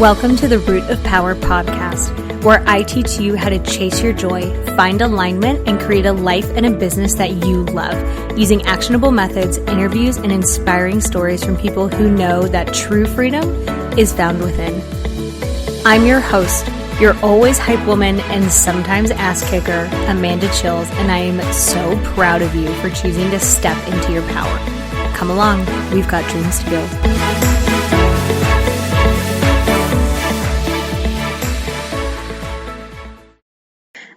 Welcome to the Root of Power podcast, where I teach you how to chase your joy, find alignment, and create a life and a business that you love, using actionable methods, interviews, and inspiring stories from people who know that true freedom is found within. I'm your host, your always hype woman and sometimes ass kicker, Amanda Chills, and I am so proud of you for choosing to step into your power. Come along, we've got dreams to build.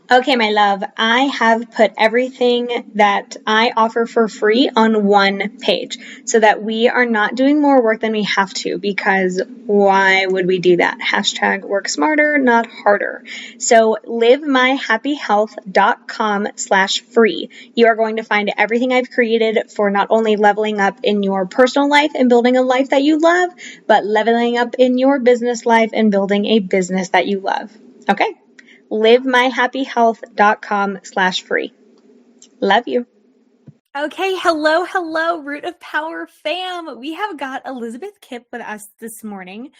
Okay, my love, I have put everything that I offer for free on one page so that we are not doing more work than we have to, because why would we do that? Hashtag work smarter, not harder. So livemyhappyhealth.com/free. You are going to find everything I've created for not only leveling up in your personal life and building a life that you love, but leveling up in your business life and building a business that you love. Okay? livemyhappyhealth.com/free. Love you. Okay, hello, Root of Power fam. We have got Elizabeth Kipp with us this morning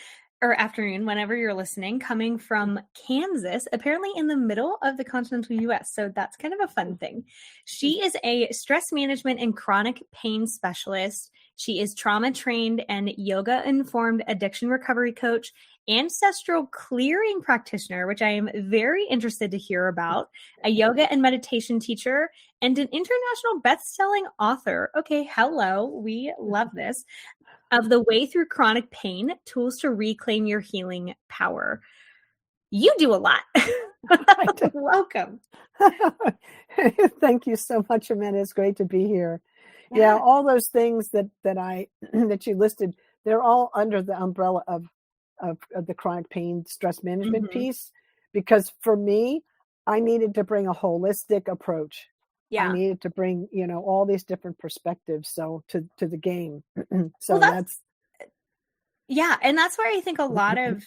or afternoon, whenever you're listening, coming from Kansas, apparently in the middle of the continental US. So that's kind of a fun thing. She is a stress management and chronic pain specialist. She is trauma trained and yoga informed addiction recovery coach, ancestral clearing practitioner, which I am very interested to hear about, a yoga and meditation teacher, and an international best-selling author. Okay, hello, we love this. Of The Way Through Chronic Pain, Tools to Reclaim Your Healing Power. You do a lot. Welcome. Thank you so much, Amanda. It's great to be here. Yeah, all those things that you listed, they're all under the umbrella of the chronic pain stress management piece, because for me, I needed to bring a holistic approach. I needed to bring, all these different perspectives to the game. So that's and that's where I think a lot of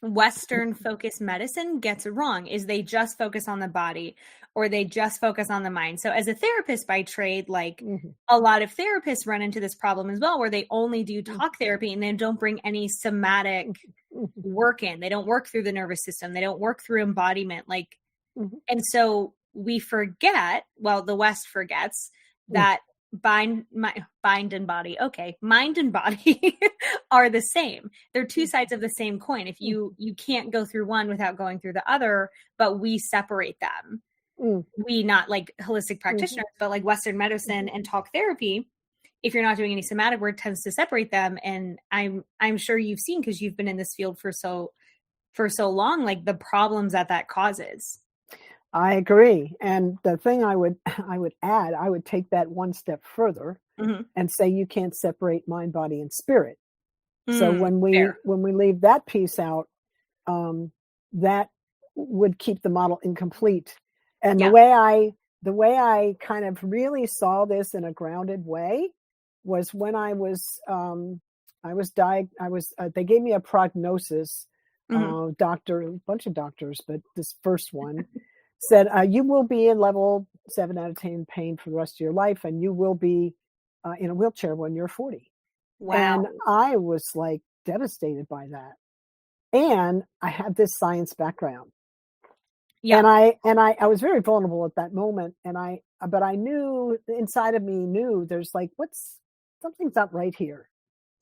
Western focused medicine gets it wrong, is they just focus on the body or they just focus on the mind. So as a therapist by trade, a lot of therapists run into this problem as well, where they only do talk therapy and they don't bring any somatic work in. They don't work through the nervous system. They don't work through embodiment. And so we forget, the West forgets that mind and body are the same. They're two sides of the same coin. If you can't go through one without going through the other, but we separate them. We, not like holistic practitioners, but like Western medicine and talk therapy, if you're not doing any somatic work, tends to separate them. And I'm sure you've seen, because you've been in this field for so long, like the problems that causes. I agree. And the thing I would add, I would take that one step further and say you can't separate mind, body, and spirit. So when we leave that piece out, that would keep the model incomplete. And the way I kind of really saw this in a grounded way was when they gave me a prognosis, a bunch of doctors, but this first one said, you will be in level 7 out of 10 pain for the rest of your life, and you will be in a wheelchair when you're 40. Wow. And I was devastated by that. And I had this science background. Yeah. And I was very vulnerable at that moment. But I knew inside of me there's something's not right here.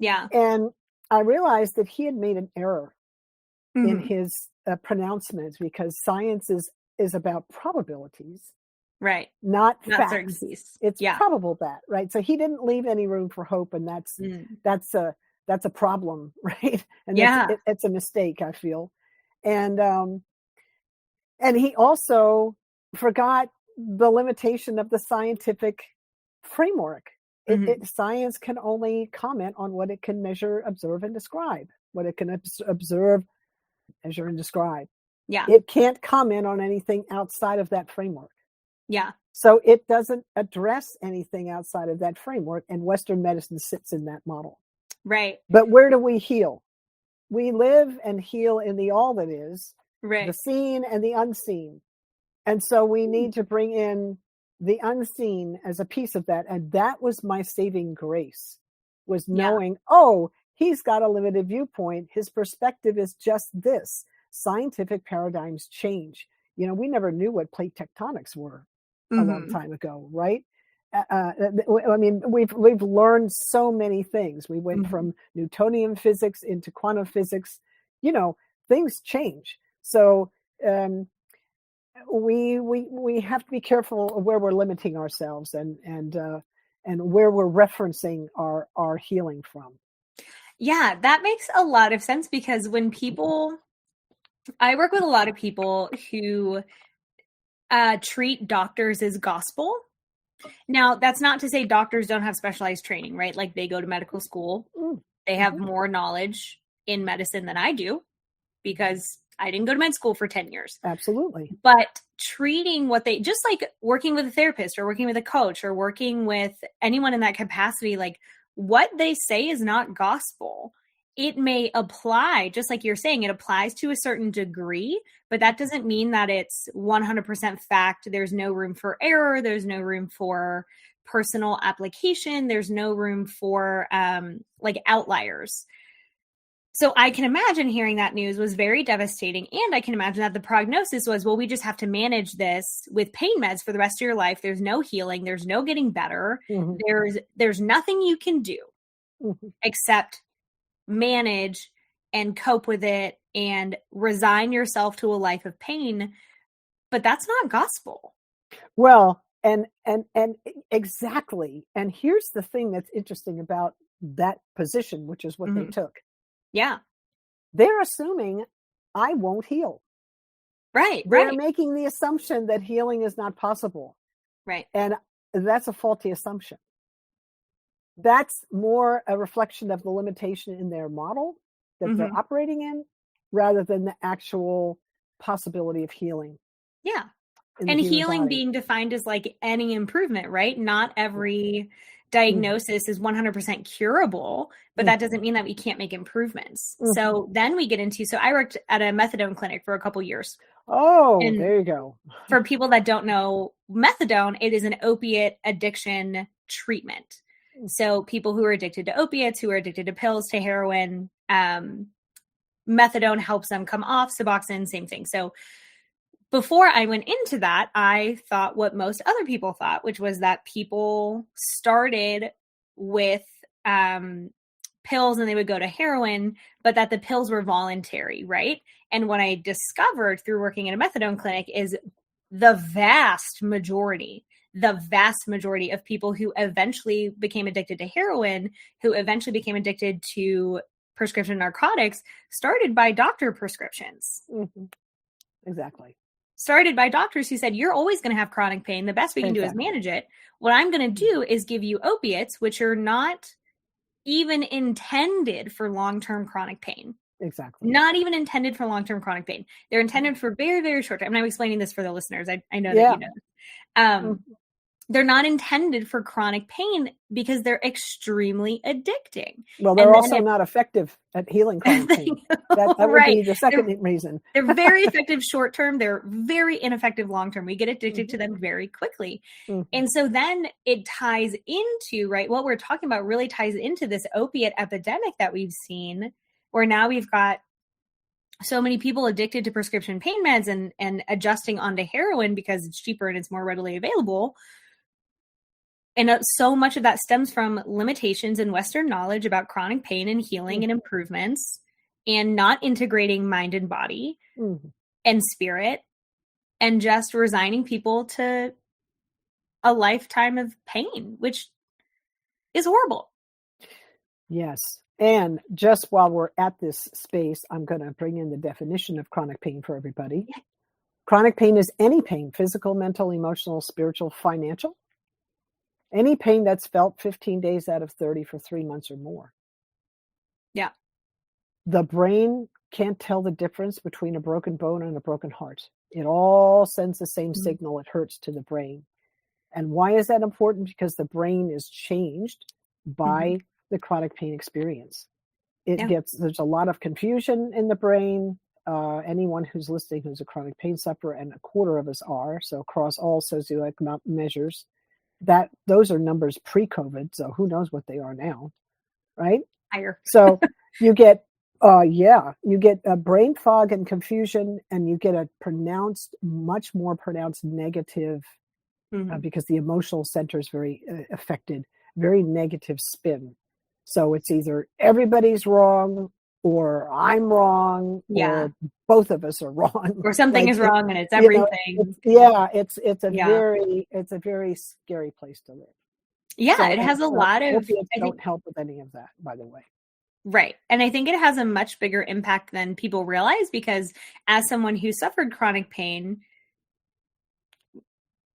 Yeah. And I realized that he had made an error in his pronouncements, because science is about probabilities, right? Not facts. Certainties. It's probable that, right? So he didn't leave any room for hope, and that's a problem, right? And it's a mistake, I feel. And he also forgot the limitation of the scientific framework. Science can only comment on what it can measure, observe, and describe. What it can observe, measure, and describe. Yeah. It can't comment on anything outside of that framework. Yeah. So it doesn't address anything outside of that framework, and Western medicine sits in that model. Right. But where do we heal? We live and heal in the all that is, the seen and the unseen. And so we need to bring in the unseen as a piece of that. And that was my saving grace, was knowing, He's got a limited viewpoint. His perspective is just this. Scientific paradigms change. We never knew what plate tectonics were a long time ago, right? I mean, we've learned so many things. We went from Newtonian physics into quantum physics. Things change. So we have to be careful of where we're limiting ourselves and where we're referencing our healing from. Yeah, that makes a lot of sense, because I work with a lot of people who treat doctors as gospel. Now, that's not to say doctors don't have specialized training, right? Like, they go to medical school. They have more knowledge in medicine than I do, because I didn't go to med school for 10 years. Absolutely. But treating just like working with a therapist or working with a coach or working with anyone in that capacity, like, what they say is not gospel. It may apply, just like you're saying, it applies to a certain degree, but that doesn't mean that it's 100% fact. There's no room for error. There's no room for personal application. There's no room for like outliers. So I can imagine hearing that news was very devastating. And I can imagine that the prognosis was, well, we just have to manage this with pain meds for the rest of your life. There's no healing. There's no getting better. There's nothing you can do except manage and cope with it and resign yourself to a life of pain. But that's not gospel. Well, and exactly. And here's the thing that's interesting about that position, which is what they took. Yeah. They're assuming I won't heal. Right. They're making the assumption that healing is not possible. Right. And that's a faulty assumption. That's more a reflection of the limitation in their model that they're operating in, rather than the actual possibility of healing. Yeah. And healing being defined as like any improvement, right? Not every diagnosis is 100% curable, but that doesn't mean that we can't make improvements. So then we get into, I worked at a methadone clinic for a couple years. Oh, and there you go. For people that don't know methadone, it is an opiate addiction treatment. So people who are addicted to opiates, who are addicted to pills, to heroin, methadone helps them come off. Suboxone, same thing. So before I went into that, I thought what most other people thought, which was that people started with pills and they would go to heroin, but that the pills were voluntary, right? And what I discovered through working in a methadone clinic is the vast majority of people who eventually became addicted to heroin, who eventually became addicted to prescription narcotics, started by doctor prescriptions. Exactly. Started by doctors who said, you're always going to have chronic pain. The best we can do is manage it. What I'm going to do is give you opiates, which are not even intended for long-term chronic pain. Exactly. Not even intended for long-term chronic pain. They're intended for very, very short term. I'm explaining this for the listeners. I know that you know. They're not intended for chronic pain because they're extremely addicting. Well, they're also not effective at healing chronic pain. That would be the second reason. They're very effective short term. They're very ineffective long term. We get addicted to them very quickly. And so then it ties into, right, what we're talking about really ties into this opiate epidemic that we've seen, where now we've got so many people addicted to prescription pain meds and adjusting onto heroin because it's cheaper and it's more readily available. And so much of that stems from limitations in Western knowledge about chronic pain and healing and improvements, and not integrating mind and body and spirit, and just resigning people to a lifetime of pain, which is horrible. Yes. And just while we're at this space, I'm going to bring in the definition of chronic pain for everybody. Chronic pain is any pain, physical, mental, emotional, spiritual, financial. Any pain that's felt 15 days out of 30 for 3 months or more. Yeah. The brain can't tell the difference between a broken bone and a broken heart. It all sends the same signal. It hurts to the brain. And why is that important? Because the brain is changed by the chronic pain experience. There's a lot of confusion in the brain. Anyone who's listening who's a chronic pain sufferer, and a quarter of us are, so across all socioeconomic measures, those are numbers pre-COVID, so who knows what they are now, right? Higher. So you get, you get a brain fog and confusion, and you get a much more pronounced negative, because the emotional center is very affected, very negative spin. So it's either everybody's wrong, or I'm wrong, or both of us are wrong, or something is wrong and it's everything. It's a very scary place to live. Yeah, it has a lot of opiates don't help with any of that, by the way. Right. And I think it has a much bigger impact than people realize, because as someone who suffered chronic pain,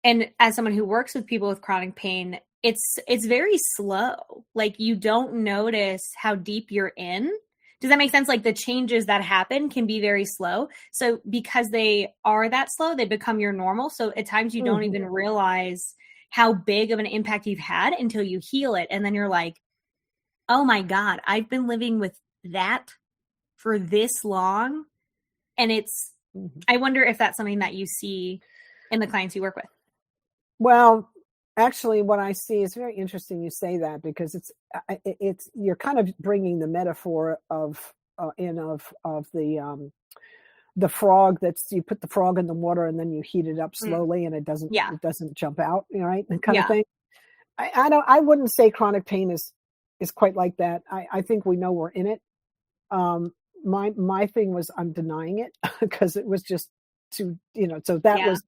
and as someone who works with people with chronic pain, it's very slow. Like, you don't notice how deep you're in. Does that make sense? Like, the changes that happen can be very slow. So because they are that slow, they become your normal. So at times you don't even realize how big of an impact you've had until you heal it. And then you're like, oh my God, I've been living with that for this long. And I wonder if that's something that you see in the clients you work with. Well, actually, what I see is very interesting you say that, because it's you're kind of bringing the metaphor of the frog. You put the frog in the water and then you heat it up slowly and it doesn't jump out, right? That kind of thing. I wouldn't say chronic pain is quite like that. I think we know we're in it. My thing was, I'm denying it because it was just too, so that was,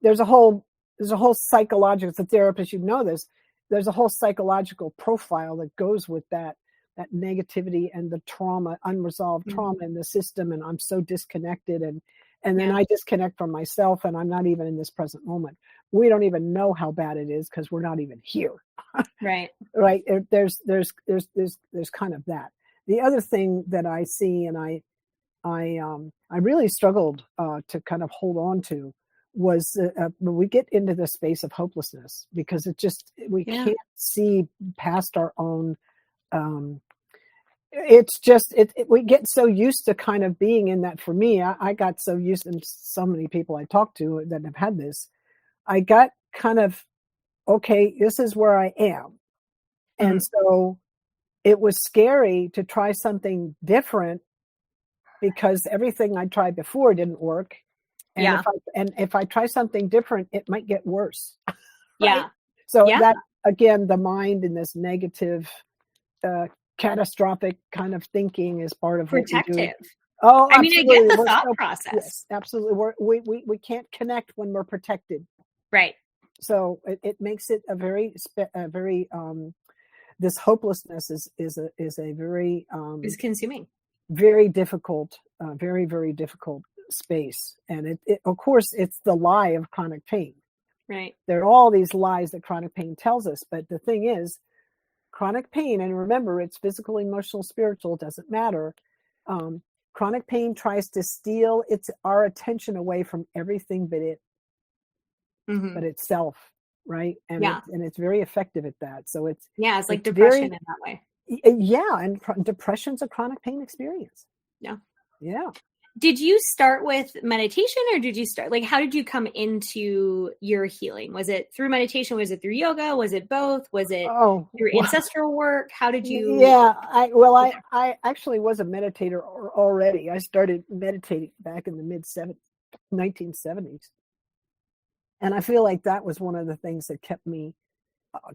there's a whole psychological, as a therapist, this, there's a whole psychological profile that goes with that negativity and the trauma, unresolved trauma in the system. And I'm so disconnected, and then I disconnect from myself, and I'm not even in this present moment. We don't even know how bad it is because we're not even here. Right. Right. There's kind of that. The other thing that I see, and I really struggled to kind of hold on to, was when we get into the space of hopelessness, because we can't see past our own. It's just we get so used to kind of being in that. For me, I got so used, and so many people I talk to that have had this, I got kind of, okay, this is where I am. And so it was scary to try something different, because everything I tried before didn't work. And if I try something different, it might get worse. Right? So that, again, the mind in this negative, catastrophic kind of thinking is part of protective. What we do. Oh, I mean, I get the thought process. Yes, absolutely. We can't connect when we're protected. Right. So it makes it a very this hopelessness is a very is consuming, very difficult, very, very difficult space. And it of course, it's the lie of chronic pain. Right. There are all these lies that chronic pain tells us, but the thing is, chronic pain, and remember, it's physical, emotional, spiritual, doesn't matter. Chronic pain tries to steal our attention away from everything but itself, right? And it's very effective at that. So it's like depression in that way. And depression's a chronic pain experience. Yeah. Did you start with meditation, or did you start, like, how did you come into your healing? Was it through meditation? Was it through yoga? Was it both? Was it through ancestral work? How did you? Yeah, I actually was a meditator already. I started meditating back in the 1970s. And I feel like that was one of the things that kept me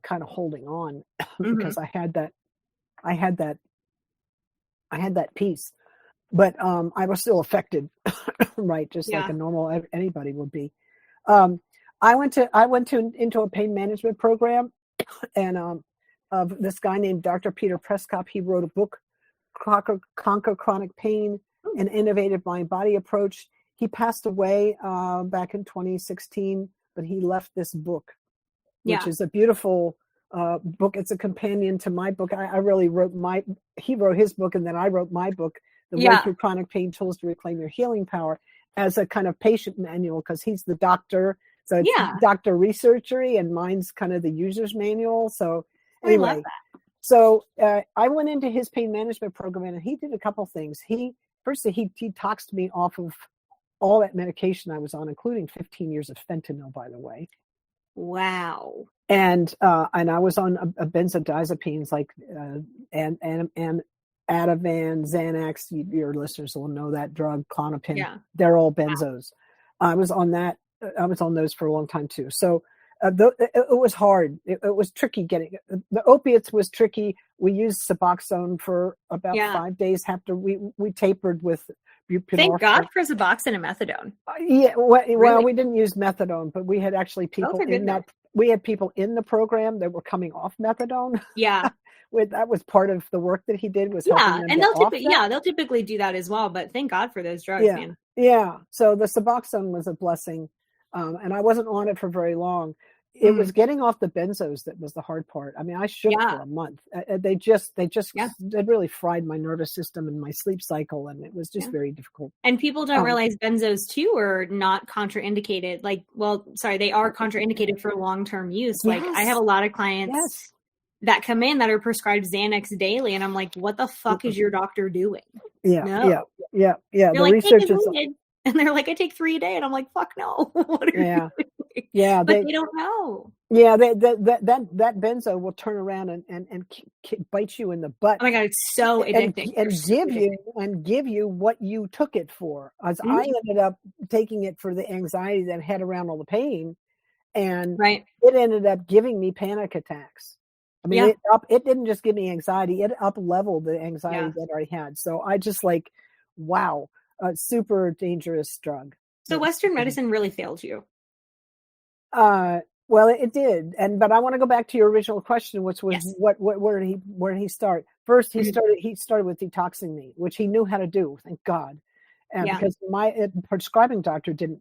kind of holding on, because I had that peace. But I was still affected, right? Just like a normal anybody would be. I went into a pain management program, and of this guy named Dr. Peter Prescott. He wrote a book, Conquer Chronic Pain: An Innovative Mind-Body Approach. He passed away back in 2016, but he left this book, which is a beautiful book. It's a companion to my book. I really he wrote his book, and then I wrote my book, The Way Through Chronic Pain: Tools to Reclaim Your Healing Power, as a kind of patient manual, because he's the doctor. So it's doctor researchery, and mine's kind of the user's manual. So anyway, I love that. So I went into his pain management program, and he did a couple things. He detoxed me off of all that medication I was on, including 15 years of fentanyl, by the way. Wow. And I was on a benzodiazepines like and Ativan, Xanax. Your listeners will know that drug, Klonopin. Yeah. They're all benzos. I was on that. I was on those for a long time too. So it was hard. It was tricky getting the opiates was tricky. We used Suboxone for about 5 days after we tapered with buprenorphine. Thank God for Suboxone and methadone. Well, we didn't use methadone, but we had actually people in that. We had people in the program that were coming off methadone. Yeah. That was part of the work that he did was helping them get off that. They'll typically do that as well, but thank God for those drugs, man. Yeah. So the Suboxone was a blessing. And I wasn't on it for very long. It was getting off the benzos that was the hard part. I mean, I shook for a month. They really fried my nervous system and my sleep cycle, and it was just very difficult. And people don't realize benzos too are not contraindicated. They are contraindicated for long-term use. Like I have a lot of clients that come in that are prescribed Xanax daily, and I'm like, what the fuck is your doctor doing? Yeah. You're the like, research is. And they're like, I take 3 a day. And I'm like, fuck no. What are you doing? Yeah. But they don't know. Yeah. That benzo will turn around and bite you in the butt. Oh my God. It's so addicting. And give you what you took it for. As I ended up taking it for the anxiety that had around all the pain. And it ended up giving me panic attacks. I mean, it didn't just give me anxiety. It up-leveled the anxiety that I had. So I just like, wow. A super dangerous drug. So Western medicine really failed you. Well, it did, but I want to go back to your original question, which was where did he start? First, he started with detoxing me, which he knew how to do. Thank God, because my prescribing doctor didn't.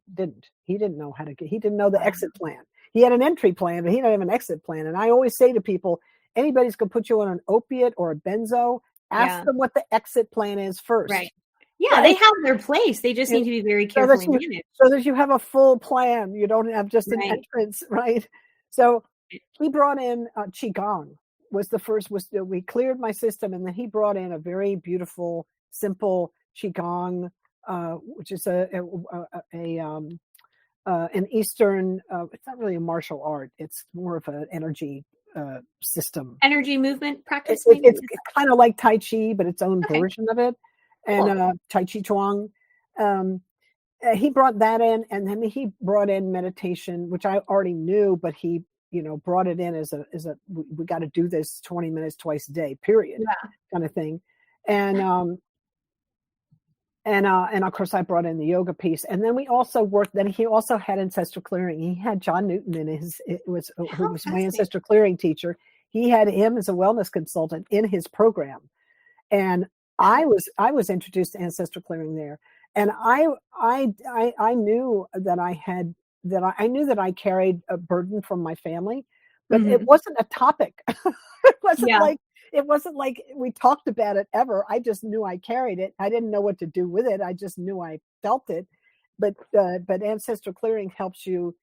He didn't know how to he didn't know the exit plan. He had an entry plan, but he didn't have an exit plan. And I always say to people, anybody's going to put you on an opiate or a benzo. Ask them what the exit plan is first. Right. Yeah, they have their place. They just need to be very carefully managed. So that you have a full plan. You don't have just an entrance, right? So he brought in Qigong was the first. We cleared my system, and then he brought in a very beautiful, simple Qigong, which is an Eastern. It's not really a martial art. It's more of an energy system. Energy movement practice. It's kind of like Tai Chi, but its own version of it. And Tai Chi Chuang. He brought that in, and then he brought in meditation, which I already knew, but he, brought it in as a we got to do this 20 minutes twice a day, period, kind of thing. And of course I brought in the yoga piece, and then we also worked. Then he also had ancestral clearing. He had John Newton in who was my ancestral clearing teacher. He had him as a wellness consultant in his program, and I was introduced to ancestral clearing there, and I knew that I knew that I carried a burden from my family, but it wasn't a topic. It wasn't like we talked about it ever. I just knew I carried it. I didn't know what to do with it. I just knew I felt it. But ancestral clearing helps you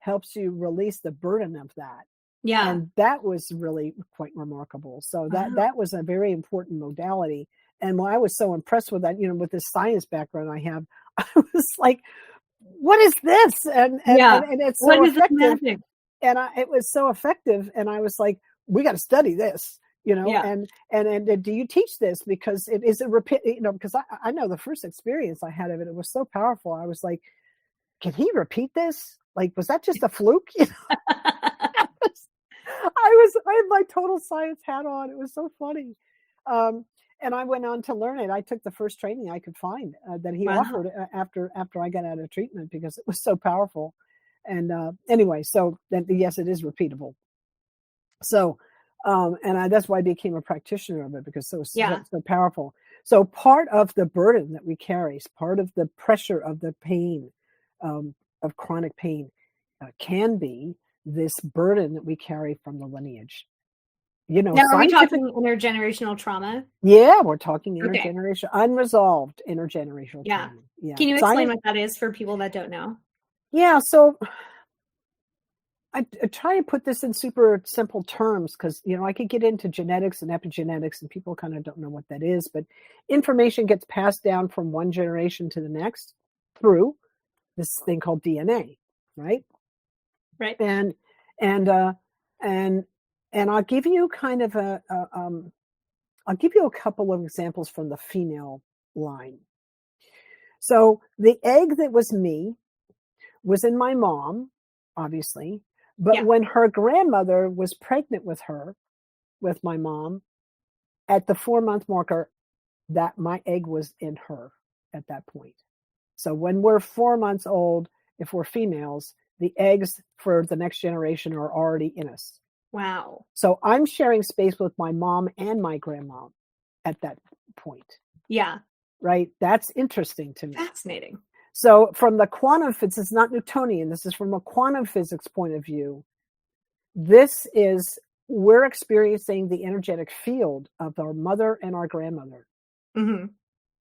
release the burden of that. Yeah, and that was really quite remarkable. So that was a very important modality. And when I was so impressed with that, with this science background I have, I was like, what is this? And it's so effective. And it was so effective. And I was like, we got to study this, and do you teach this? Because it is a repeat, because I know the first experience I had of it, it was so powerful. I was like, can he repeat this? Like, was that just a fluke? I had my total science hat on. It was so funny. And I went on to learn it. I took the first training I could find that he offered after I got out of treatment, because it was so powerful. And anyway, so that, yes, it is repeatable. So, that's why I became a practitioner of it, because so powerful. So part of the burden that we carry, part of the pressure of the pain, of chronic pain, can be this burden that we carry from the lineage. Now, are we talking intergenerational trauma? Yeah, we're talking intergenerational, unresolved intergenerational trauma. Yeah. Can you explain what that is for people that don't know? Yeah, so I try to put this in super simple terms, because, I could get into genetics and epigenetics, and people kind of don't know what that is, but information gets passed down from one generation to the next through this thing called DNA, right? Right. And And I'll give you kind of I'll give you a couple of examples from the female line. So the egg that was me was in my mom, obviously, but when her grandmother was pregnant with her, with my mom, at the 4-month marker, that my egg was in her at that point. So when we're 4 months old, if we're females, the eggs for the next generation are already in us. Wow. So I'm sharing space with my mom and my grandma at that point. Yeah. Right? That's interesting to me. Fascinating. So from the quantum physics, it's not Newtonian. This is from a quantum physics point of view. We're experiencing the energetic field of our mother and our grandmother. Mm-hmm.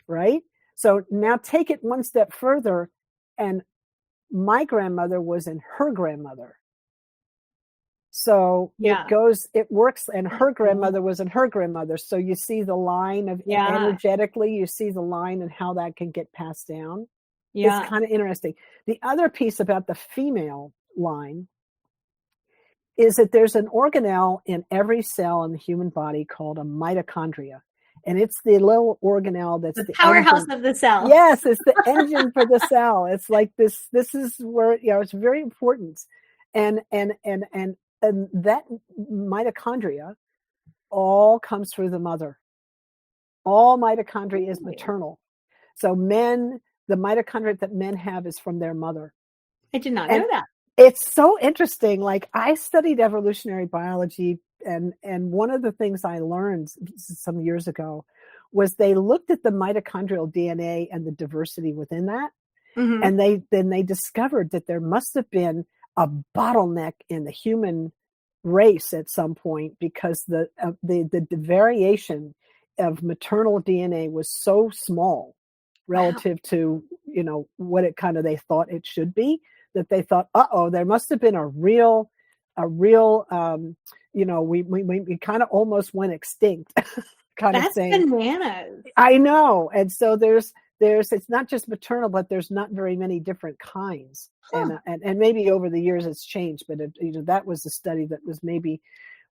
Right? So now take it one step further, and my grandmother was in her grandmother. So it works, and her grandmother was in her grandmother. So you see the line of energetically, you see the line and how that can get passed down. Yeah. It's kind of interesting. The other piece about the female line is that there's an organelle in every cell in the human body called a mitochondria. And it's the little organelle that's the powerhouse engine. Of the cell. Yes, it's the engine for the cell. It's like this is where, it's very important. And that mitochondria all comes through the mother. All mitochondria is maternal. So the mitochondria that men have is from their mother. I did not know that. It's so interesting. Like, I studied evolutionary biology, and one of the things I learned some years ago was they looked at the mitochondrial DNA and the diversity within that. Mm-hmm. And they discovered that there must have been a bottleneck in the human race at some point, because the variation of maternal DNA was so small relative to, what it kind of they thought it should be, that they thought, there must have been a real, we kind of almost went extinct kind of thing. That's bananas. I know. And so there's it's not just maternal, but there's not very many different kinds. Huh. And maybe over the years it's changed, but that was a study that was maybe,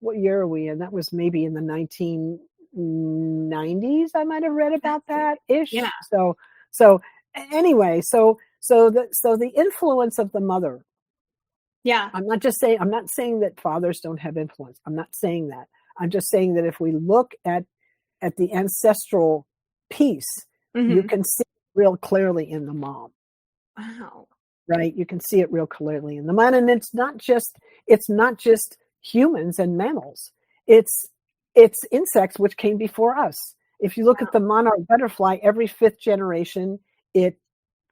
what year are we in? That was maybe in the 1990s. I might have read about that ish. Yeah. So anyway, so the influence of the mother. Yeah. I'm not saying that fathers don't have influence. I'm not saying that. I'm just saying that if we look at the ancestral piece, mm-hmm. you can see it real clearly in the mom. Wow. Right? You can see it real clearly in the mom. And it's not just humans and mammals. It's insects, which came before us. If you look at the monarch butterfly, every 5th generation, it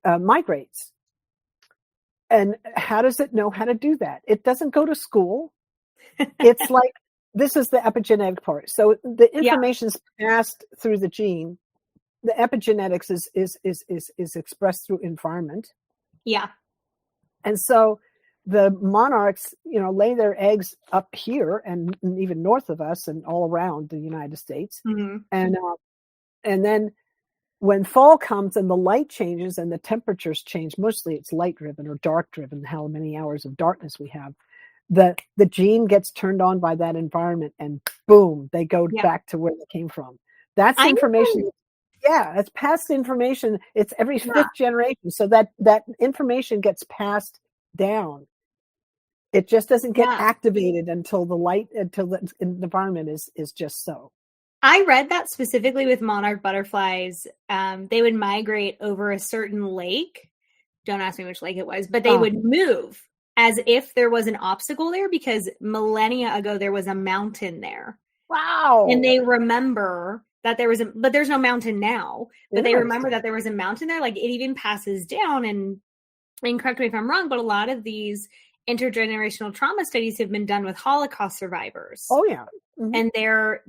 migrates. And how does it know how to do that? It doesn't go to school. It's like, this is the epigenetic part. So the information's passed through the gene. The epigenetics is expressed through environment. Yeah. And so the monarchs, lay their eggs up here and even north of us and all around the United States. Mm-hmm. And then when fall comes and the light changes and the temperatures change, mostly it's light driven or dark driven, how many hours of darkness we have, the gene gets turned on by that environment, and boom, they go back to where they came from. That's information. Yeah, it's past information. It's every 5th generation. So that information gets passed down. It just doesn't get activated until the environment is just so. I read that specifically with monarch butterflies. They would migrate over a certain lake. Don't ask me which lake it was, but they would move as if there was an obstacle there, because millennia ago there was a mountain there. Wow. And they remember that but there's no mountain now, but they remember that there was a mountain there. Like, it even passes down, and correct me if I'm wrong, but a lot of these intergenerational trauma studies have been done with Holocaust survivors. Oh yeah. Mm-hmm. And their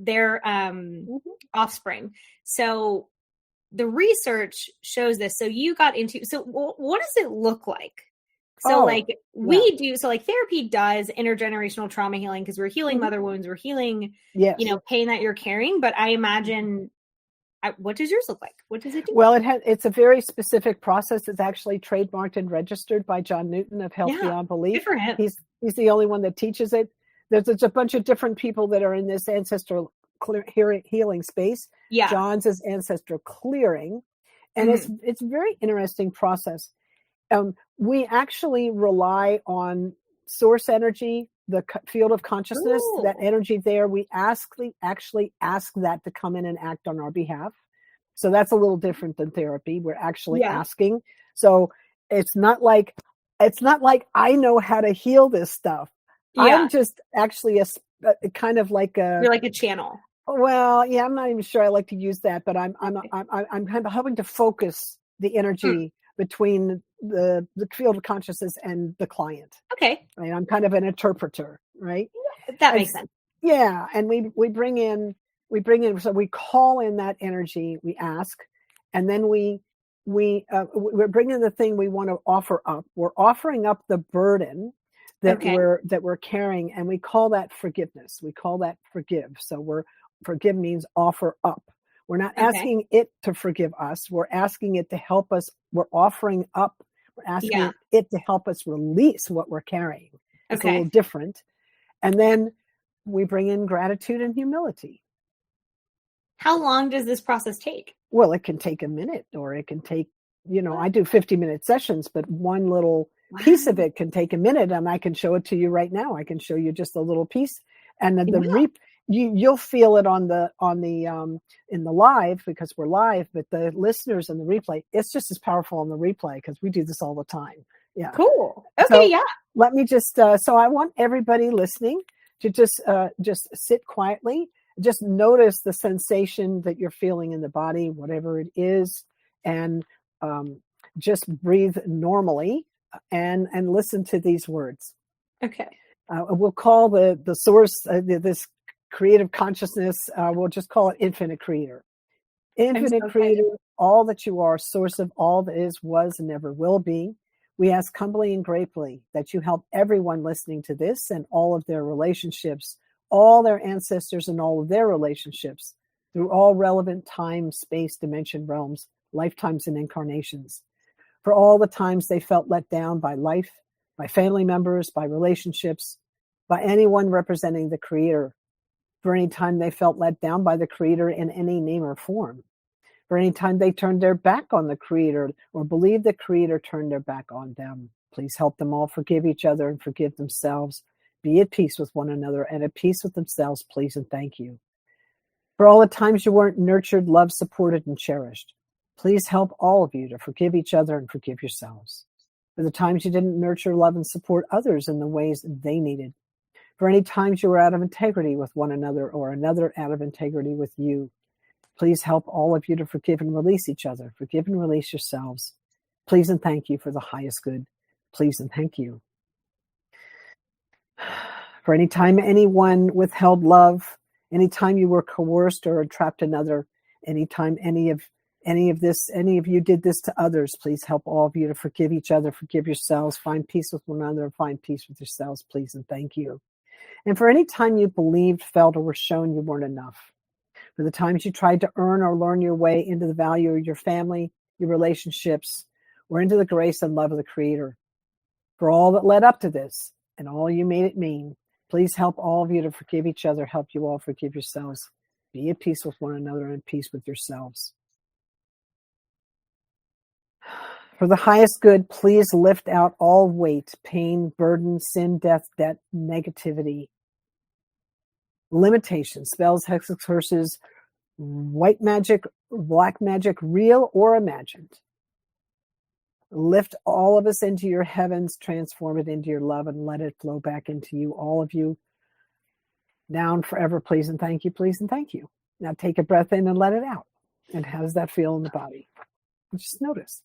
mm-hmm. offspring. So the research shows this. So you got into, what does it look like? So therapy does intergenerational trauma healing, because we're healing mm-hmm. mother wounds, we're healing, pain that you're carrying. But I imagine, what does yours look like? What does it do? Well, it's a very specific process. It's actually trademarked and registered by John Newton of Health Beyond Belief. Good for him. He's the only one that teaches it. there's a bunch of different people that are in this ancestral healing space. Yeah. John's is ancestral clearing. And it's a very interesting process. We actually rely on source energy, the field of consciousness, that energy there. We actually ask that to come in and act on our behalf. So that's a little different than therapy. We're actually asking. So it's not like I know how to heal this stuff. Yeah. I'm just actually a kind of like you're like a channel. Well, yeah, I'm not even sure I like to use that, but I'm kind of helping to focus the energy between the field of consciousness and the client. Okay. Right. I'm kind of an interpreter, right? That makes sense. Yeah. And we bring in, so we call in that energy, we ask, and then we're bringing the thing we want to offer up. We're offering up the burden that we're carrying, and we call that forgiveness. We call that forgive. So forgive means offer up. We're not asking it to forgive us. We're asking it to help us. We're offering up. We're asking it to help us release what we're carrying. It's a little different. And then we bring in gratitude and humility. How long does this process take? Well, it can take a minute, or it can take, I do 50-minute sessions, but one little piece of it can take a minute, and I can show it to you right now. I can show you just a little piece, and you'll feel it on the in the live, because we're live, but the listeners in the replay, it's just as powerful on the replay, because we do this all the time. Yeah. Cool. Okay. So, let me just, so I want everybody listening to just sit quietly. Just notice the sensation that you're feeling in the body, whatever it is, and just breathe normally and listen to these words. Okay. We'll call the source, this creative consciousness, we'll just call it infinite creator. Infinite creator, all that you are, source of all that is, was, and never will be. We ask humbly and gratefully that you help everyone listening to this and all of their relationships, all their ancestors and all of their relationships, through all relevant time, space, dimension, realms, lifetimes, and incarnations. For all the times they felt let down by life, by family members, by relationships, by anyone representing the Creator. For any time they felt let down by the Creator in any name or form. For any time they turned their back on the Creator, or believed the Creator turned their back on them. Please help them all forgive each other and forgive themselves. Be at peace with one another and at peace with themselves, please, and thank you. For all the times you weren't nurtured, loved, supported, and cherished, please help all of you to forgive each other and forgive yourselves. For the times you didn't nurture, love, and support others in the ways they needed. For any times you were out of integrity with one another, or another out of integrity with you, please help all of you to forgive and release each other. Forgive and release yourselves. Please and thank you for the highest good. Please and thank you. For any time anyone withheld love, any time you were coerced or trapped another, anytime any of you did this to others, please help all of you to forgive each other, forgive yourselves, find peace with one another, find peace with yourselves, please and thank you. And for any time you believed, felt, or were shown you weren't enough. For the times you tried to earn or learn your way into the value of your family, your relationships, or into the grace and love of the Creator. For all that led up to this, and all you made it mean, please help all of you to forgive each other, help you all forgive yourselves. Be at peace with one another and at peace with yourselves. For the highest good, please lift out all weight, pain, burden, sin, death, debt, negativity, limitations, spells, hexes, curses, white magic, black magic, real or imagined. Lift all of us into your heavens, transform it into your love, and let it flow back into you, all of you, down forever, please and thank you, please and thank you. Now take a breath in and let it out. And how does that feel in the body? Just notice.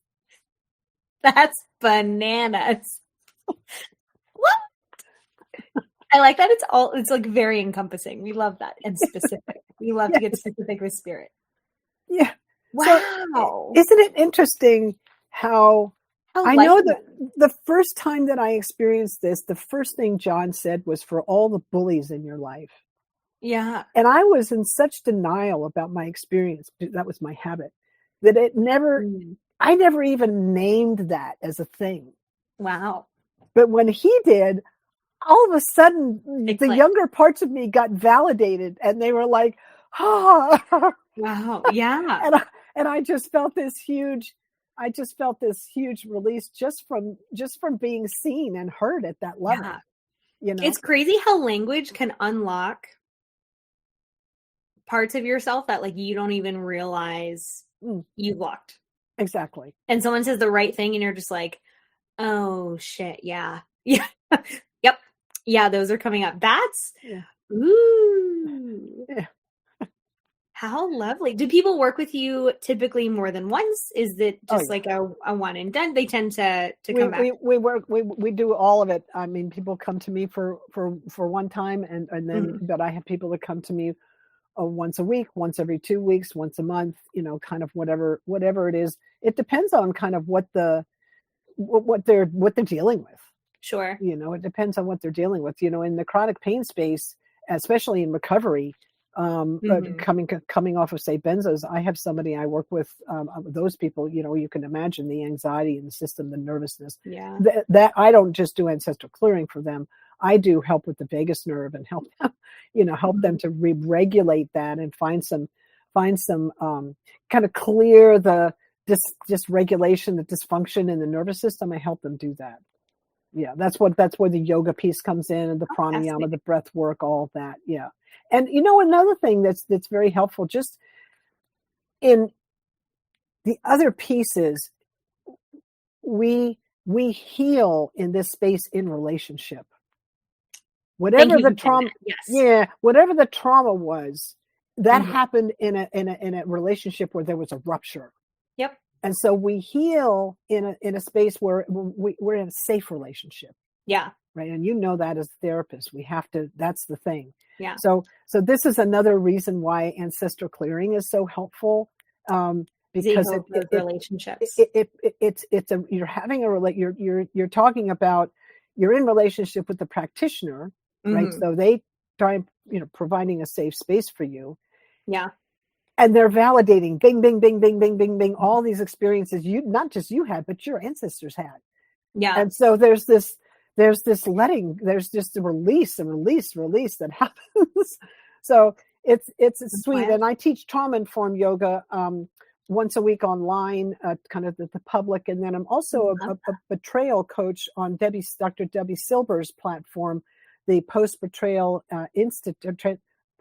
That's bananas. What? I like that it's like very encompassing. We love that, and specific. We love to get specific with spirit. Yeah. Wow. So, isn't it interesting how I know that the first time that I experienced this, the first thing John said was, for all the bullies in your life. Yeah. And I was in such denial about my experience. That was my habit, that I never even named that as a thing. Wow. But when he did, all of a sudden the younger parts of me got validated, and they were like, ah. Wow. Yeah. and I just felt this huge release just from being seen and heard at that level. Yeah. You know, it's crazy how language can unlock parts of yourself that like you don't even realize you've locked. Exactly. And someone says the right thing and you're just like, oh shit, yeah. Yeah. Yep. Yeah, those are coming up. That's ooh. Yeah. How lovely. Do people work with you typically more than once? Is it just like a one and done? They tend to come back. We do all of it. I mean, people come to me for one time, and then but I have people that come to me once a week, once every 2 weeks, once a month, you know, kind of whatever it is. It depends on kind of what they're dealing with. Sure. You know, it depends on what they're dealing with. You know, in the chronic pain space, especially in recovery, coming off of, say, benzos, I have somebody I work with, those people, you know, you can imagine the anxiety in the system, the nervousness. Yeah. That I don't just do ancestral clearing for them. I do help with the vagus nerve and help them, you know, help them to re-regulate that and find some kind of clear the dysregulation, the dysfunction in the nervous system. I help them do that. Yeah, that's where the yoga piece comes in, and the pranayama, the breath work, all of that. Yeah. And you know, another thing that's very helpful, just in the other pieces, we heal in this space in relationship. Whatever the trauma, whatever the trauma was, that happened in a relationship where there was a rupture. Yep. And so we heal in a space where we're in a safe relationship. Yeah. Right. And you know that as a therapist, we have to, that's the thing. Yeah. So this is another reason why ancestral clearing is so helpful. Because relationships. You're having you're talking about, you're in relationship with the practitioner, right? So they try, you know, providing a safe space for you. Yeah. And they're validating, bing, bing, bing, bing, bing, bing, bing, all these experiences not just you had, but your ancestors had. Yeah. And so there's just a release that happens. So it's sweet. And I teach trauma-informed yoga once a week online, kind of the public. And then I'm also a betrayal coach on Dr. Debbie Silber's platform, the Post-Betrayal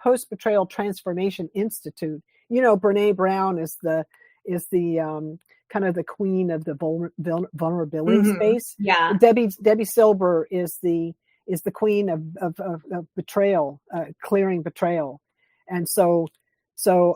Post-Betrayal Transformation Institute. You know, Brene Brown is the kind of the queen of the vulnerability space. Yeah. Debbie Silber is the queen of betrayal, clearing betrayal. And so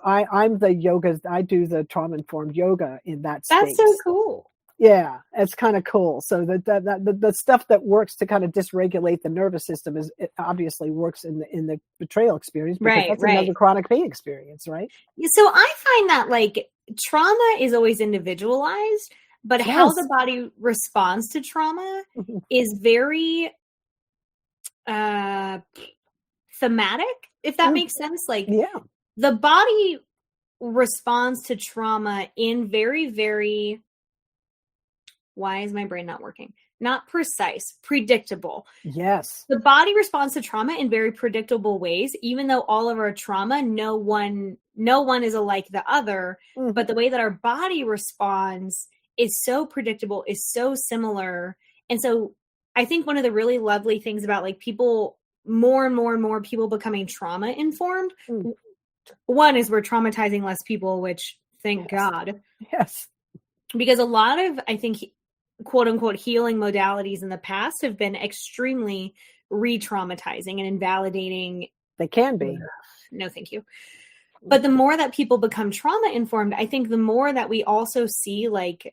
I'm the yoga. I do the trauma-informed yoga in that space. That's so cool. Yeah, it's kind of cool. So the stuff that works to kind of dysregulate the nervous system it obviously works in the betrayal experience, because that's another chronic pain experience, right? So I find that like trauma is always individualized, but how the body responds to trauma is very thematic, if that makes sense. Like the body responds to trauma in very, very, why is my brain not working? Not precise, predictable. Yes. The body responds to trauma in very predictable ways, even though all of our trauma, no one is alike the other, but the way that our body responds is so predictable, is so similar. And so I think one of the really lovely things about like people, more and more people becoming trauma informed, one is we're traumatizing less people, which thank God. Yes. Because a lot of, I think, quote unquote healing modalities in the past have been extremely re-traumatizing and invalidating. They can be. No, thank you. But the more that people become trauma informed, I think the more that we also see, like,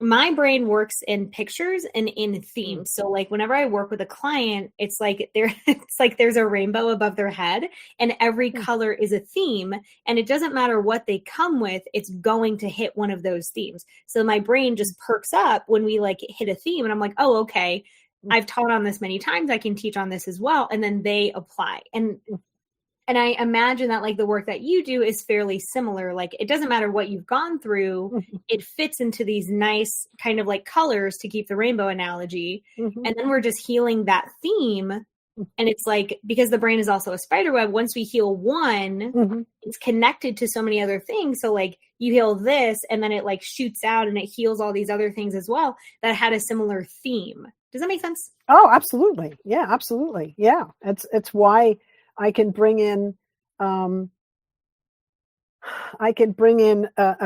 my brain works in pictures and in themes. So like whenever I work with a client, it's like there's a rainbow above their head and every color is a theme, and it doesn't matter what they come with, it's going to hit one of those themes. So my brain just perks up when we like hit a theme, and I'm like, oh, okay, I've taught on this many times, I can teach on this as well. And then they apply. And I imagine that like the work that you do is fairly similar. Like it doesn't matter what you've gone through, it fits into these nice kind of like colors, to keep the rainbow analogy. And then we're just healing that theme And it's like, because the brain is also a spider web, once we heal one, Mm-hmm. it's connected to so many other things. So like you heal this and then it like shoots out and it heals all these other things as well that had a similar theme. Does that make sense? Oh, absolutely. Yeah, absolutely. Yeah. It's why I can bring in, a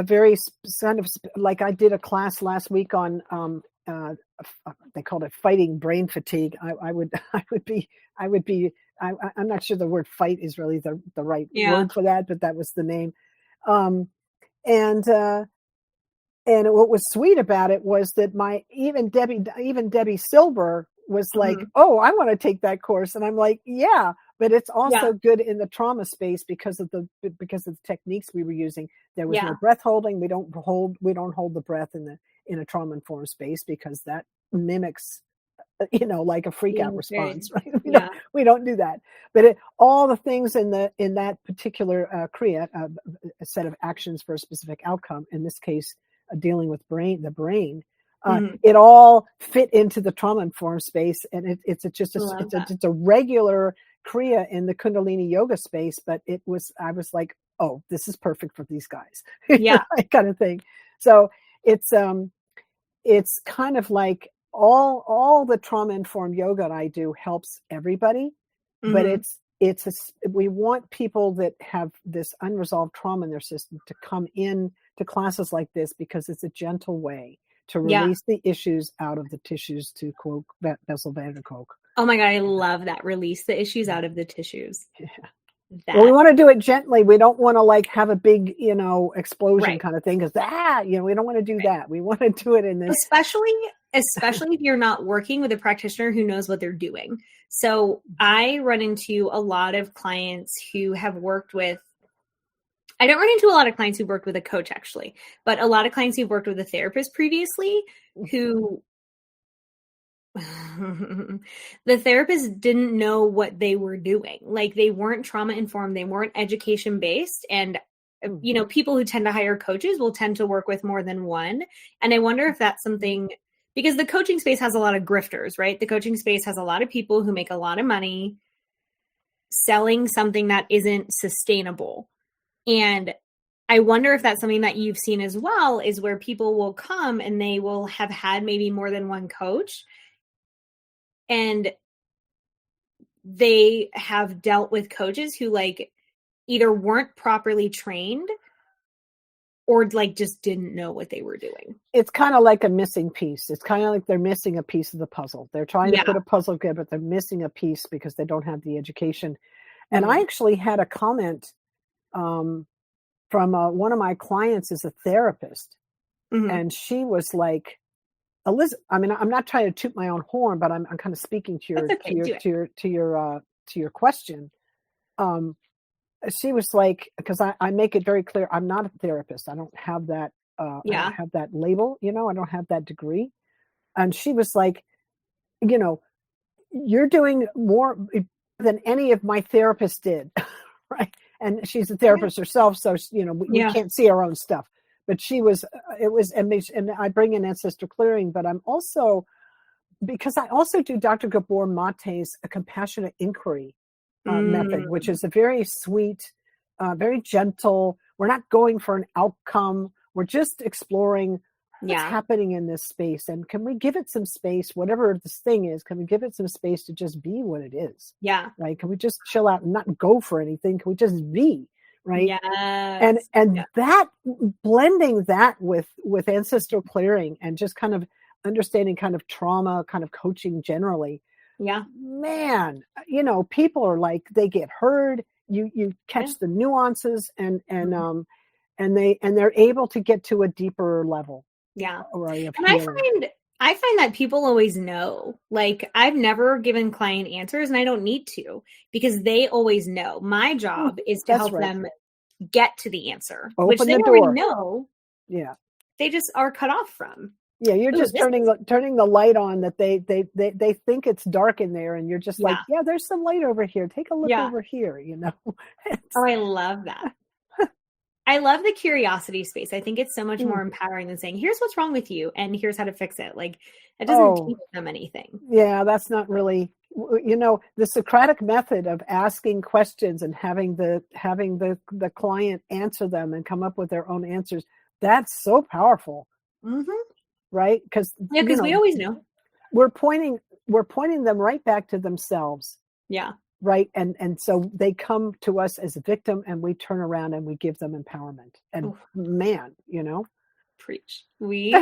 very kind of, like I did a class last week on, they called it fighting brain fatigue. I'm not sure the word fight is really the right word for that, but that was the name. Um, and what was sweet about it was that even Debbie Silber was like, oh, I want to take that course. And I'm like, yeah, but it's also good in the trauma space because of the techniques we were using. There was no breath holding. We don't hold the breath in a trauma informed space because that mimics, like a freak out response, right? We don't do that. But all the things in that particular Kriya, a set of actions for a specific outcome, in this case, dealing with the brain, it all fit into the trauma informed space, and it's just a regular Kriya in the Kundalini yoga space. But I was like, oh, this is perfect for these guys, that kind of thing. So it's kind of like all the trauma informed yoga that I do helps everybody, but we want people that have this unresolved trauma in their system to come in to classes like this because it's a gentle way to release the issues out of the tissues, to quote Bessel van der Kolk. Oh my God, I love that. Release the issues out of the tissues. Yeah. Well, we want to do it gently. We don't want to like have a big, explosion kind of thing, because we don't want to do that. We want to do it in this. Especially if you're not working with a practitioner who knows what they're doing. So I run into a lot of clients who have worked with, I don't run into a lot of clients who worked with a coach actually, but a lot of clients who've worked with a therapist previously who the therapist didn't know what they were doing. Like they weren't trauma informed, they weren't education based. And people who tend to hire coaches will tend to work with more than one. And I wonder if that's something, because the coaching space has a lot of grifters, right? The coaching space has a lot of people who make a lot of money selling something that isn't sustainable. And I wonder if that's something that you've seen as well, is where people will come and they will have had maybe more than one coach, and they have dealt with coaches who like either weren't properly trained or like just didn't know what they were doing. It's kind of like a missing piece. It's kind of like they're missing a piece of the puzzle. They're trying to put a puzzle together, but they're missing a piece because they don't have the education. And I actually had a comment from one of my clients is a therapist. And she was like, Elizabeth, I mean, I'm not trying to toot my own horn, but I'm kind of speaking to your question. She was like, because I make it very clear, I'm not a therapist. I don't have that. I don't have that label. I don't have that degree. And she was like, you're doing more than any of my therapists did, right? And she's a therapist herself, so we can't see our own stuff. But and I bring in ancestral clearing, but I'm also, because I also do Dr. Gabor Mate's a compassionate inquiry method, which is a very sweet, very gentle. We're not going for an outcome. We're just exploring what's happening in this space. And can we give it some space, whatever this thing is, can we give it some space to just be what it is? Yeah. Right. Can we just chill out and not go for anything? Can we just be? Right. Yes. And that, blending that with ancestral clearing and just kind of understanding kind of trauma, kind of coaching generally. Yeah. Man, people are like, they get heard. You catch the nuances and they're able to get to a deeper level. Yeah. Right. And I find that people always know. Like, I've never given client answers, and I don't need to, because they always know. My job is to help them get to the answer, which they already know. Yeah. They just are cut off from. Yeah, you're just turning the light on that they think it's dark in there, and you're just like, yeah, there's some light over here. Take a look over here, Oh, I love that. I love the curiosity space. I think it's so much more empowering than saying, here's what's wrong with you and here's how to fix it. Like, it doesn't teach them anything. Yeah, that's not really the Socratic method of asking questions and having the client answer them and come up with their own answers, that's so powerful. Right? Because we always know we're pointing them right back to themselves. Yeah. Right. And so they come to us as a victim, and we turn around and we give them empowerment. And man, preach. We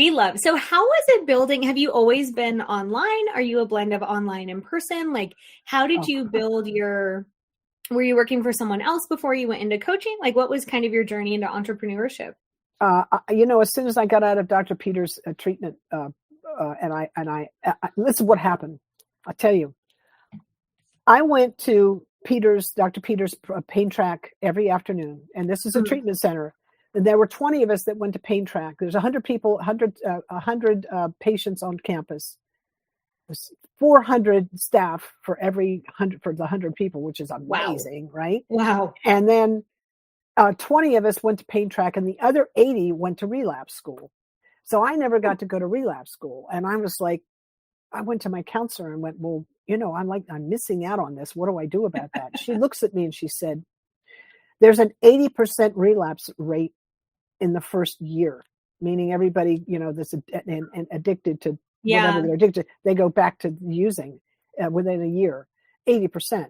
love. So how was it building? Have you always been online? Are you a blend of online and person? Like, how did you build were you working for someone else before you went into coaching? Like, what was kind of your journey into entrepreneurship? As soon as I got out of Dr. Peters' treatment, this is what happened. I'll tell you. I went to Dr. Peters' pain track every afternoon, and this is a treatment center. And there were 20 of us that went to pain track. There's 100 people, 100 patients on campus. There's 400 staff for the 100 people, which is amazing, right? Wow. And then 20 of us went to pain track, and the other 80 went to relapse school. So I never got to go to relapse school. And I was like, I went to my counselor and went, well, I'm missing out on this. What do I do about that? She looks at me and she said, there's an 80% relapse rate in the first year, meaning everybody, that's addicted to whatever they're addicted to, they go back to using within a year, 80%.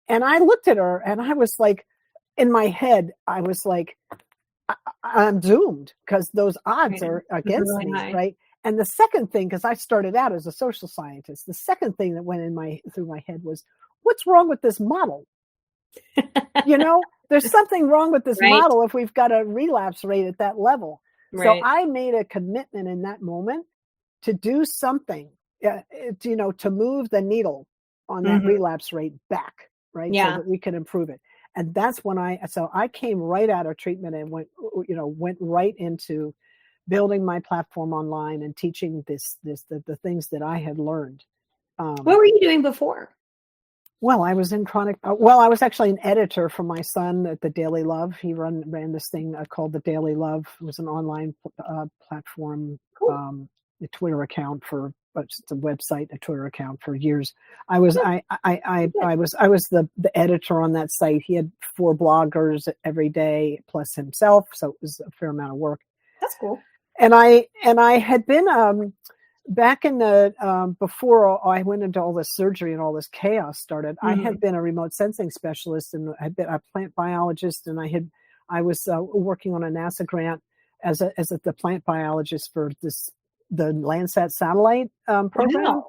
And I looked at her and I was like, in my head, I was like, I'm doomed because those odds are against me, right? And the second thing, because I started out as a social scientist, the second thing that went through my head was, what's wrong with this model? There's something wrong with this model if we've got a relapse rate at that level. Right. So I made a commitment in that moment to do something, to move the needle on that relapse rate back, right? Yeah. So that we can improve it. And that's when I came right out of treatment and went right into building my platform online and teaching the things that I had learned. What were you doing before? Well, I was in I was actually an editor for my son at the Daily Love. He ran this thing called the Daily Love. It was an online platform, a Twitter account it's a website, a Twitter account for years. I was the editor on that site. He had 4 bloggers every day plus himself, so it was a fair amount of work. That's cool. And I had been back in the before I went into all this surgery and all this chaos started. I had been a remote sensing specialist and had been a plant biologist, and I was working on a NASA grant as the plant biologist for the Landsat satellite program. Wow.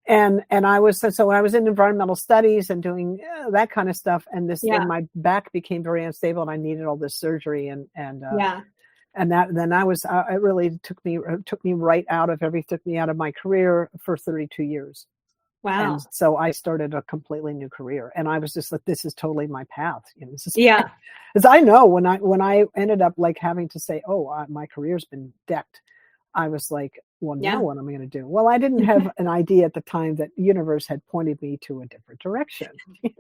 And I was in environmental studies and doing that kind of stuff. And and my back became very unstable, and I needed all this surgery and it really took me right out of took me out of my career for 32 years. Wow. And so I started a completely new career, and I was just like, this is totally my path. Because I know when I ended up like having to say, my career's been decked, I was like, well, now what am I going to do? Well, I didn't have an idea at the time that the universe had pointed me to a different direction.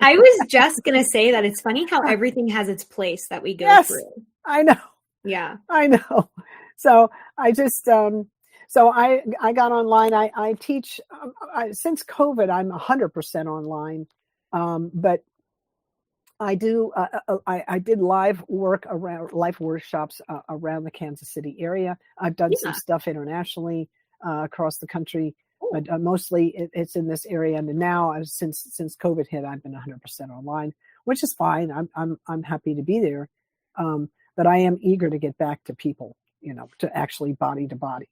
I was just going to say that it's funny how everything has its place that we go through. I know. Yeah, I know. So I just, so I got online. I teach since COVID, I'm 100% online. But I do, I did live workshops around the Kansas City area. I've done some stuff internationally across the country, but mostly it's in this area. And now since COVID hit, I've been 100% online, which is fine. I'm happy to be there. But I am eager to get back to people, to actually body to body.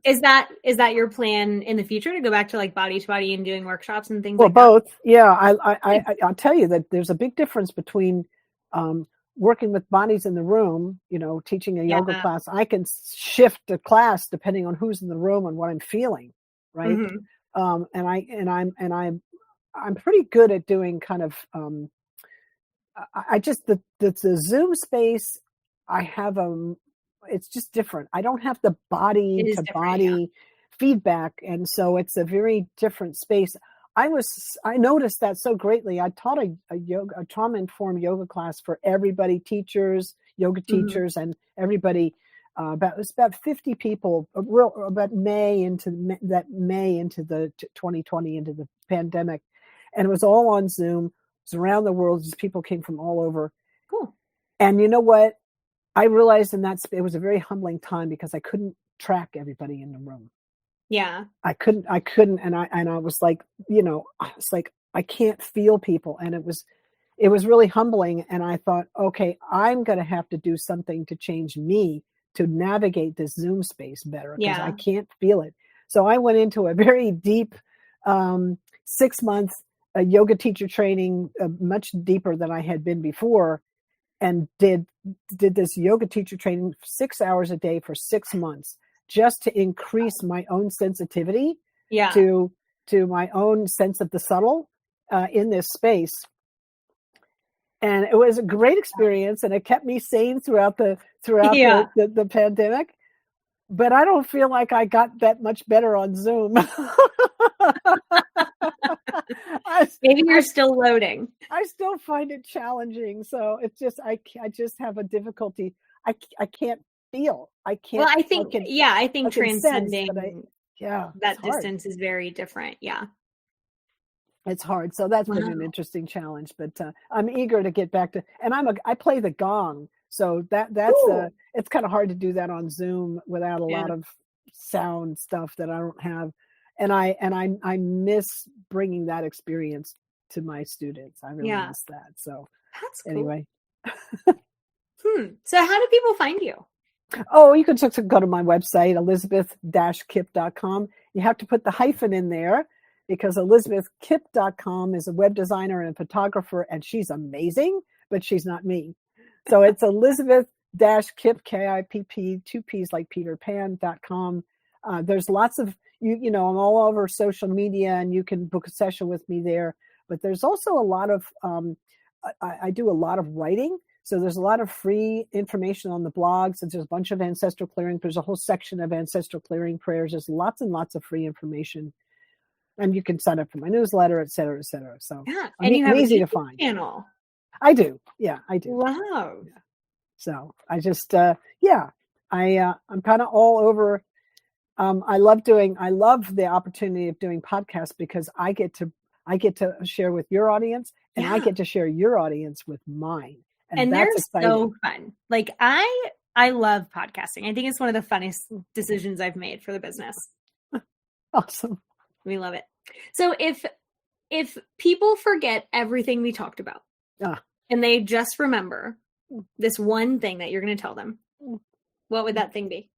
Is that your plan in the future, to go back to like body to body and doing workshops and things like that? Well, both. Yeah. I'll tell you that there's a big difference between working with bodies in the room, teaching a yoga class. I can shift the class depending on who's in the room and what I'm feeling. Right. I'm pretty good at doing kind of, the Zoom space, I have it's just different. I don't have the body to body feedback. And so it's a very different space. I noticed that so greatly. I taught a trauma-informed yoga class for everybody, teachers, yoga teachers, and everybody It was about 50 people, about May into the 2020, into the pandemic. And it was all on Zoom. It was around the world. Just people came from all over. Cool. And you know what? I realized it was a very humbling time because I couldn't track everybody in the room. Yeah. I couldn't. And I was like, I can't feel people. And it was really humbling. And I thought, okay, I'm going to have to do something to change me to navigate this Zoom space better because I can't feel it. So I went into a very deep 6-month yoga teacher training, much deeper than I had been before, and did this yoga teacher training 6 hours a day for 6 months just to increase my own sensitivity to my own sense of the subtle in this space. And it was a great experience, and it kept me sane throughout the pandemic. But I don't feel like I got that much better on Zoom. Maybe you're still loading. I still find it challenging. So it's just I just have a difficulty. I can't feel. I can't. Well, I think transcending that distance is very different. Yeah. It's hard. So that's been an interesting challenge, but I'm eager to get back to, and I play the gong. So that's it's kind of hard to do that on Zoom without a lot of sound stuff that I don't have. And I miss bringing that experience to my students. I really miss that. So that's cool. Anyway. So how do people find you? Oh, you can just go to my website, elizabeth-kipp.com. You have to put the hyphen in there, because elizabethkipp.com is a web designer and photographer, and she's amazing, but she's not me. So it's Elizabeth-Kipp, Kipp, 2 P's like Peter Pan.com. There's lots of, I'm all over social media, and you can book a session with me there. But there's also a lot of, I do a lot of writing. So there's a lot of free information on the blogs. There's a bunch of ancestral clearing. There's a whole section of ancestral clearing prayers. There's lots and lots of free information. And you can sign up for my newsletter, et cetera, et cetera. So and you have easy a to find. Channel. I do. Yeah, I do. Wow. Yeah. So I just, I'm kind of all over. I love the opportunity of doing podcasts because I get to share with your audience, and I get to share your audience with mine. And that's exciting. So fun. Like I love podcasting. I think it's one of the funnest decisions I've made for the business. Awesome. We love it. So if people forget everything we talked about and they just remember this one thing that you're going to tell them, what would that thing be?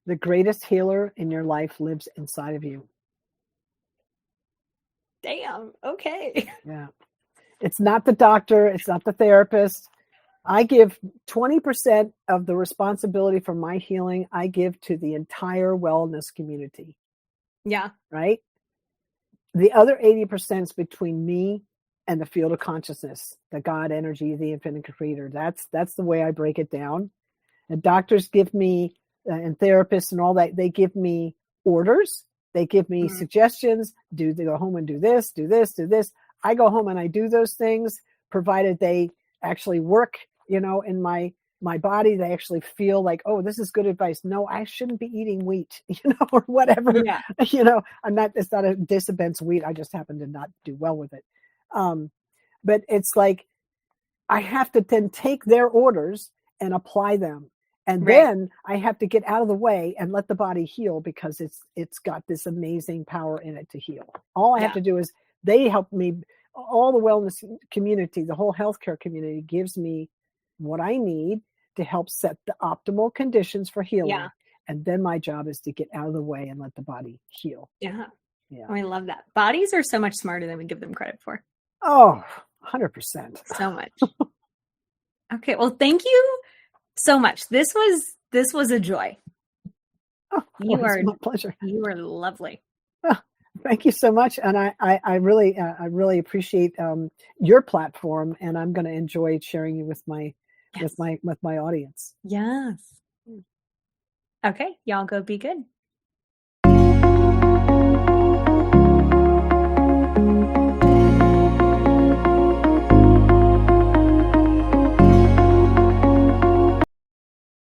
The greatest healer in your life lives inside of you. Damn. Okay. Yeah. It's not the doctor. It's not the therapist. I give 20% of the responsibility for my healing. I give to the entire wellness community. Yeah. Right. The other 80% is between me and the field of consciousness, the God energy, the infinite creator. That's the way I break it down. And doctors give me, and therapists and all that, they give me orders. They give me suggestions. They go home and do this, do this, do this. I go home and I do those things, provided they actually work, in my body. They actually feel like, oh, this is good advice. No, I shouldn't be eating wheat, or whatever. Yeah. It's not a diss against wheat. I just happen to not do well with it. But it's like, I have to then take their orders and apply them. And then I have to get out of the way and let the body heal, because it's got this amazing power in it to heal. All I have to do is they help me. All the wellness community, the whole healthcare community gives me what I need to help set the optimal conditions for healing. Yeah. And then my job is to get out of the way and let the body heal. Yeah. Oh, I love that. Bodies are so much smarter than we give them credit for. Oh, 100%. So much. Okay. Well, thank you so much. This was a joy. Oh, it's my pleasure. You are lovely. Oh, thank you so much. And I really appreciate your platform, and I'm going to enjoy sharing you with my audience. Yes. Okay. Y'all go be good.